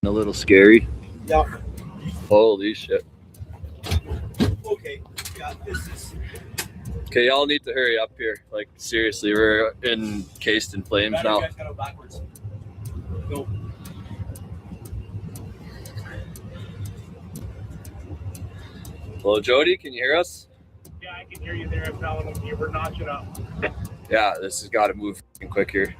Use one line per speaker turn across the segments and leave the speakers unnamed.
A little scary.
Yeah.
Holy shit.
Okay. Yeah, this is.
Okay, y'all need to hurry up here. Like, seriously, we're encased in flames now.
You guys gotta go backwards. Go.
Hello, Jody, can you hear us?
Yeah, I can hear you there. I'm telling them you were notching up.
Yeah, this has got to move quick here.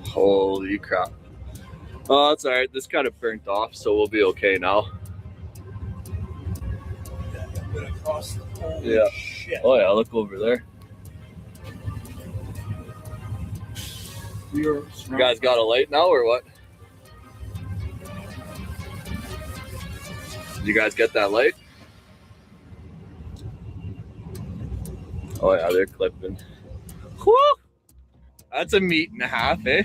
Holy crap. Oh, that's alright. This kind of burnt off, so we'll be okay now.
Across the holy
Yeah.
shit.
Oh, yeah, look over there. You guys got a light now or what? Did you guys get that light? Oh, yeah, they're clipping. Whew! That's a meat and a half, eh?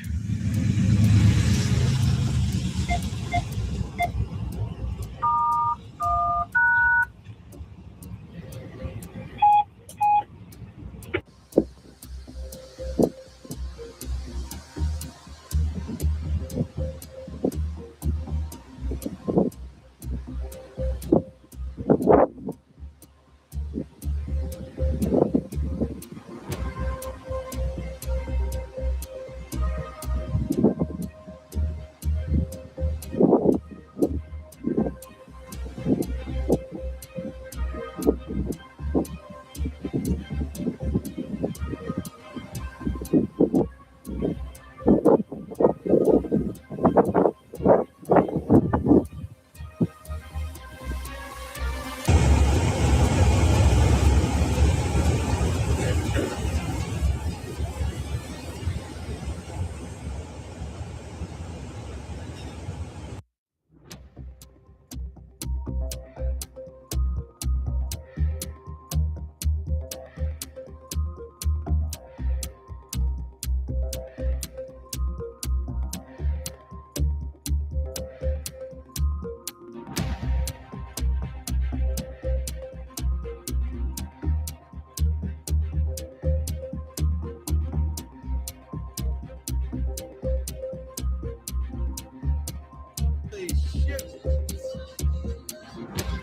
Holy shit.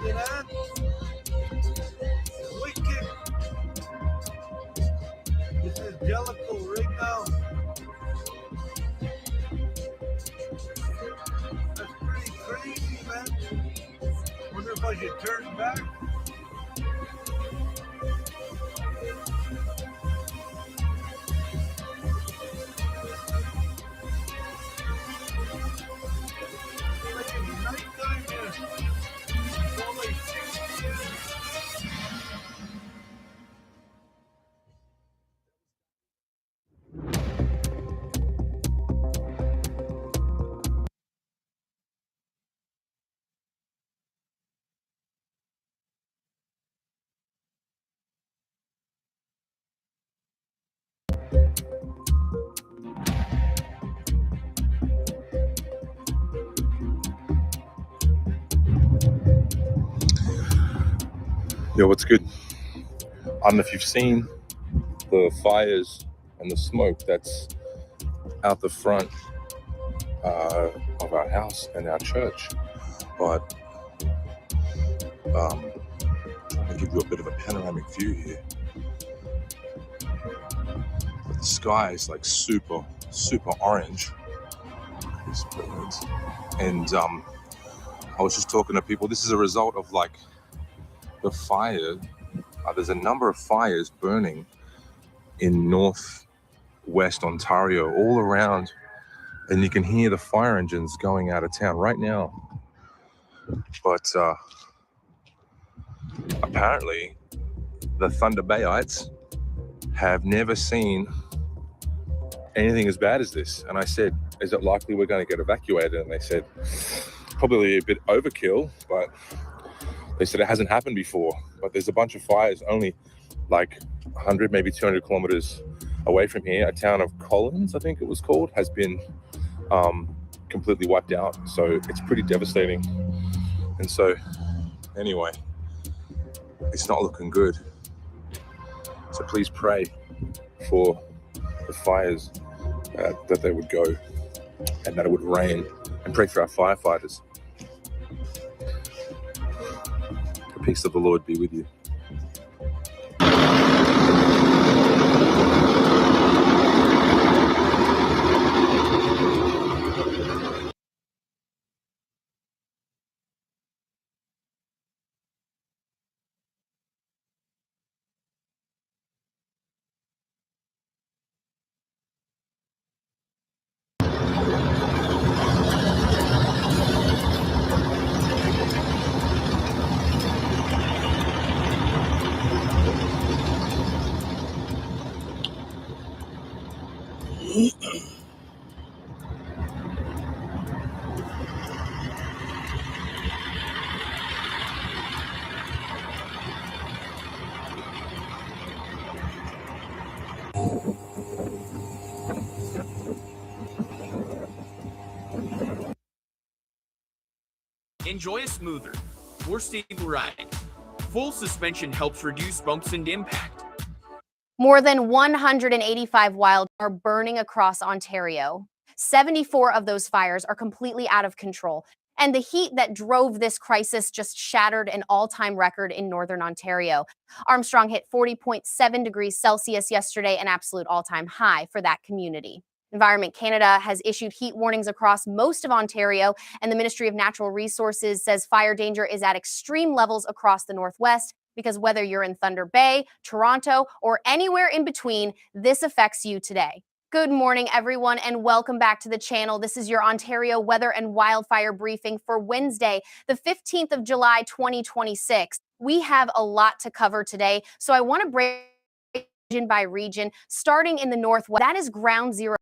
You know? Wicked. This is Jellicle right now. That's pretty crazy, man. Wonder if I should turn back. Freaking nighttime here. It's only 6 p.m.
Yo, what's good? I don't know if you've seen the fires and the smoke that's out the front of our house and our church, but trying to give you a bit of a panoramic view here. But the sky is like super orange. These birds. And I was just talking to people. This is a result of like the fire. There's a number of fires burning in northwest Ontario, all around, and you can hear the fire engines going out of town right now. But apparently, the Thunder Bayites have never seen anything as bad as this. And I said, is it likely we're going to get evacuated? And they said, probably a bit overkill, but they said it hasn't happened before. But there's a bunch of fires only like 100, maybe 200 kilometers away from here. A town of Collins, I think it was called, has been completely wiped out. So it's pretty devastating. And so, anyway, it's not looking good. So please pray for the fires, that they would go and that it would rain, and pray for our firefighters. The peace of the Lord be with you.
Enjoy a smoother, more stable ride. Full suspension helps reduce bumps and impact.
More than 185 wildfires are burning across Ontario. 74 of those fires are completely out of control. And the heat that drove this crisis just shattered an all-time record in Northern Ontario. Armstrong hit 40.7 degrees Celsius yesterday, an absolute all-time high for that community. Environment Canada has issued heat warnings across most of Ontario, and the Ministry of Natural Resources says fire danger is at extreme levels across the Northwest, because whether you're in Thunder Bay, Toronto, or anywhere in between, this affects you today. Good morning, everyone, and welcome back to the channel. This is your Ontario weather and wildfire briefing for Wednesday, the 15th of July, 2026. We have a lot to cover today, so I want to break region by region, starting in the Northwest. That is ground zero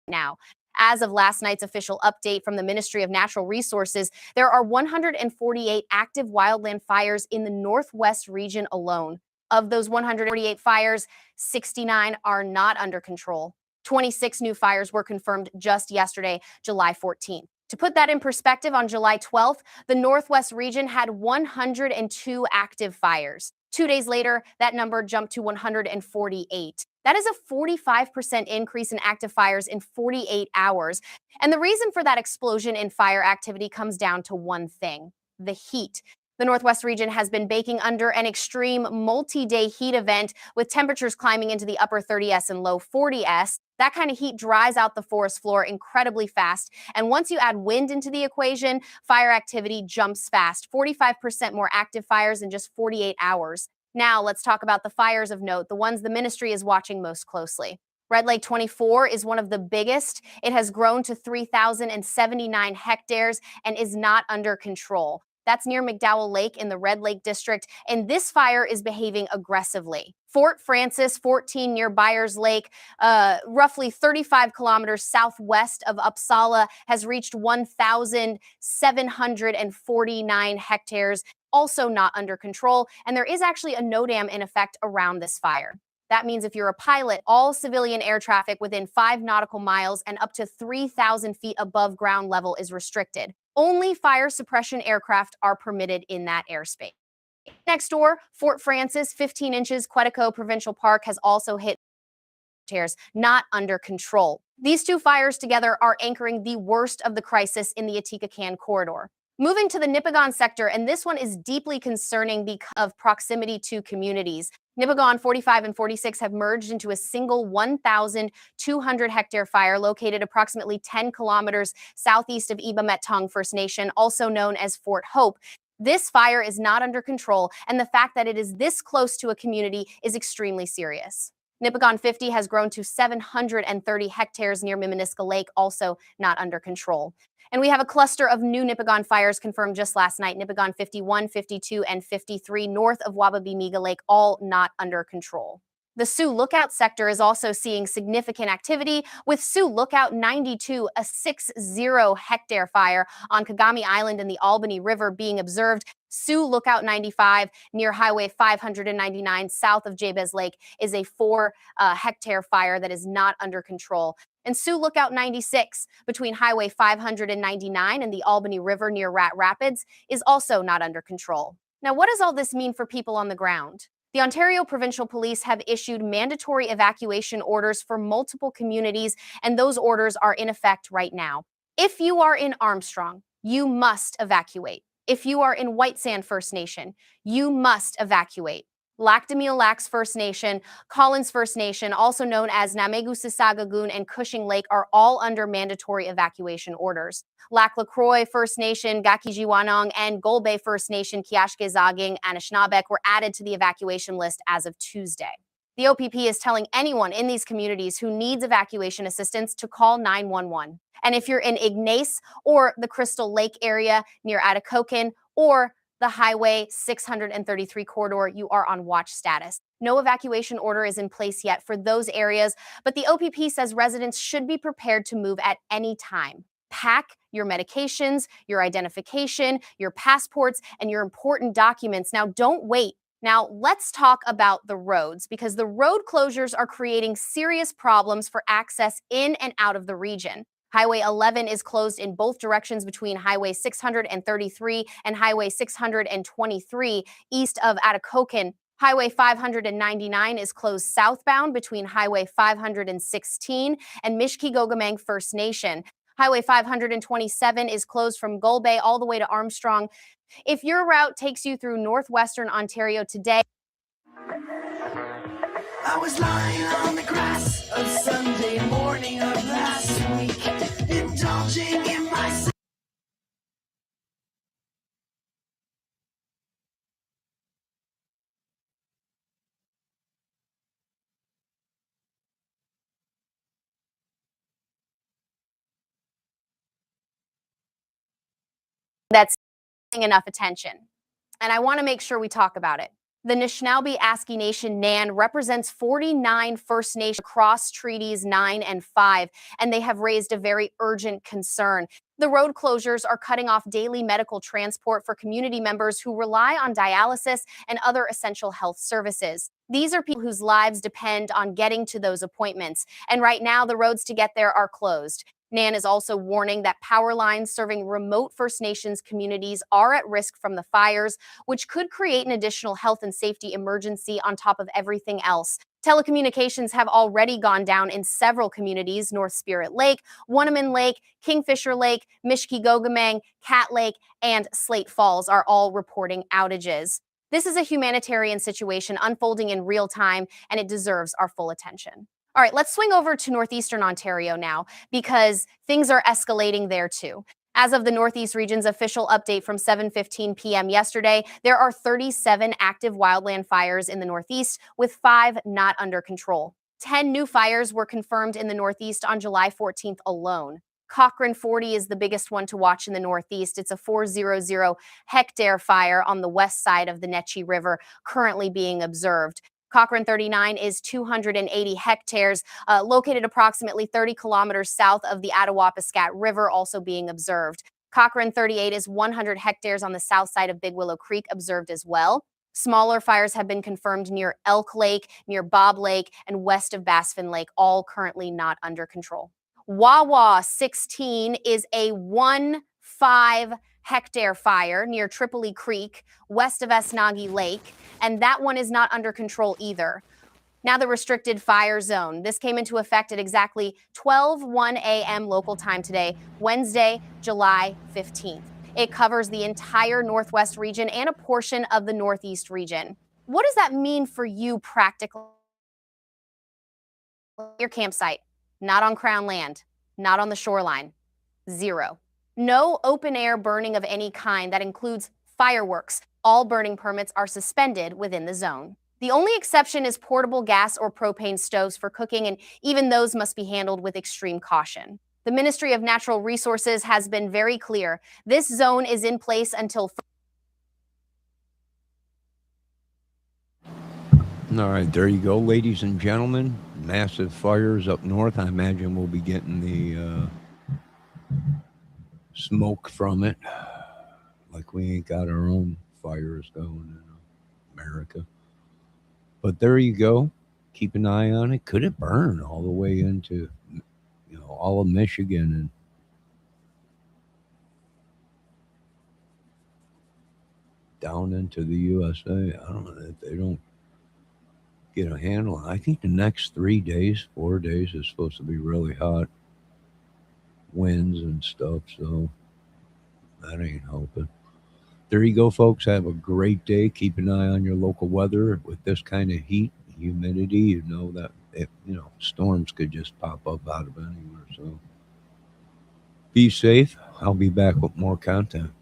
now. As of last night's official update from the Ministry of Natural Resources, there are 148 active wildland fires in the Northwest region alone. Of those 148 fires, 69 are not under control. 26 new fires were confirmed just yesterday, July 14th. To put that in perspective, on July 12th, the Northwest region had 102 active fires. 2 days later, that number jumped to 148. That is a 45% increase in active fires in 48 hours. And the reason for that explosion in fire activity comes down to one thing: the heat. The Northwest region has been baking under an extreme multi-day heat event with temperatures climbing into the upper 30s and low 40s. That kind of heat dries out the forest floor incredibly fast. And once you add wind into the equation, fire activity jumps fast. 45% more active fires in just 48 hours. Now let's talk about the fires of note, the ones the ministry is watching most closely. Red Lake 24 is one of the biggest. It has grown to 3,079 hectares and is not under control. That's near McDowell Lake in the Red Lake District, and this fire is behaving aggressively. Fort Francis, 14 near Byers Lake, roughly 35 kilometers southwest of Uppsala, has reached 1,749 hectares, also not under control, and there is actually a no dam in effect around this fire. That means if you're a pilot, all civilian air traffic within 5 nautical miles and up to 3,000 feet above ground level is restricted. Only fire suppression aircraft are permitted in that airspace. Next door, Fort Francis, 15 inches, Quetico Provincial Park has also hit tears, not under control. These two fires together are anchoring the worst of the crisis in the Atikakan corridor. Moving to the Nipigon sector, and this one is deeply concerning because of proximity to communities. Nipigon 45 and 46 have merged into a single 1,200 hectare fire located approximately 10 kilometers southeast of Iba-Metong First Nation, also known as Fort Hope. This fire is not under control, and the fact that it is this close to a community is extremely serious. Nipigon 50 has grown to 730 hectares near Miminisca Lake, also not under control. And we have a cluster of new Nipigon fires confirmed just last night. Nipigon 51, 52, and 53 north of Wababimiga Lake, all not under control. The Sioux Lookout sector is also seeing significant activity, with Sioux Lookout 92, a 60-hectare fire on Kagami Island in the Albany River being observed. Sioux Lookout 95 near Highway 599 south of Jabez Lake is a 4-hectare fire that is not under control. And Sioux Lookout 96 between Highway 599 and the Albany River near Rat Rapids is also not under control. Now, what does all this mean for people on the ground? The Ontario Provincial Police have issued mandatory evacuation orders for multiple communities, and those orders are in effect right now. If you are in Armstrong, you must evacuate. If you are in White Sand First Nation, you must evacuate. Lac des Mille Lacs First Nation, Collins First Nation, also known as Namegu-Sisagagoon and Cushing Lake, are all under mandatory evacuation orders. Lac LaCroix First Nation, Gakijiwanong, and Gold Bay First Nation, Kiashke-Zaging, Anishinaabeg were added to the evacuation list as of Tuesday. The OPP is telling anyone in these communities who needs evacuation assistance to call 911. And if you're in Ignace or the Crystal Lake area near Atikokan or the Highway 633 corridor, you are on watch status. No evacuation order is in place yet for those areas, but the OPP says residents should be prepared to move at any time. Pack your medications, your identification, your passports, and your important documents. Now, don't wait. Now, let's talk about the roads, because the road closures are creating serious problems for access in and out of the region. Highway 11 is closed in both directions between Highway 633 and Highway 623 east of Atikokan. Highway 599 is closed southbound between Highway 516 and Mishki-Gogamang First Nation. Highway 527 is closed from Gold Bay all the way to Armstrong. If your route takes you through northwestern Ontario today,
I was lying on the grass of Sunday morning of last week, indulging in my.
that's getting enough attention. And I want to make sure we talk about it. The Anishinaabe Aski Nation NAN represents 49 First Nations across Treaties 9 and 5, and they have raised a very urgent concern. The road closures are cutting off daily medical transport for community members who rely on dialysis and other essential health services. These are people whose lives depend on getting to those appointments, and right now the roads to get there are closed. NAN is also warning that power lines serving remote First Nations communities are at risk from the fires, which could create an additional health and safety emergency on top of everything else. Telecommunications have already gone down in several communities. North Spirit Lake, Wunnaman Lake, Kingfisher Lake, Mishki-Gogamang, Cat Lake, and Slate Falls are all reporting outages. This is a humanitarian situation unfolding in real time, and it deserves our full attention. All right, let's swing over to northeastern Ontario now, because things are escalating there too. As of the Northeast region's official update from 7:15 p.m. yesterday, there are 37 active wildland fires in the Northeast, with 5 not under control. 10 new fires were confirmed in the Northeast on July 14th alone. Cochrane 40 is the biggest one to watch in the Northeast. It's a 400-hectare fire on the west side of the Neche River, currently being observed. Cochrane 39 is 280 hectares, located approximately 30 kilometers south of the Attawapiskat River, also being observed. Cochrane 38 is 100 hectares on the south side of Big Willow Creek, observed as well. Smaller fires have been confirmed near Elk Lake, near Bob Lake, and west of Bassfin Lake, all currently not under control. Wawa 16 is a 15-hectare fire near Tripoli Creek, west of Esnagi Lake, and that one is not under control either. Now the restricted fire zone. This came into effect at exactly 12:01 a.m. local time today, Wednesday, July 15th. It covers the entire Northwest region and a portion of the Northeast region. What does that mean for you practically? Your campsite, not on Crown land, not on the shoreline, 0. No open air burning of any kind. That includes fireworks. All burning permits are suspended within the zone. The only exception is portable gas or propane stoves for cooking, and even those must be handled with extreme caution. The Ministry of Natural Resources has been very clear. This zone is in place until
All right, there you go, ladies and gentlemen. Massive fires up north. I imagine we'll be getting the smoke from it. Like we ain't got our own fires going in America. But there you go. Keep an eye on it. Could it burn all the way into, all of Michigan and down into the USA? I don't know if they don't get a handle on it. I think the next 3 days, 4 days is supposed to be really hot winds and stuff. So that ain't helping. There you go, folks. Have a great day. Keep an eye on your local weather. With this kind of heat, humidity, you know that storms could just pop up out of anywhere. So be safe. I'll be back with more content.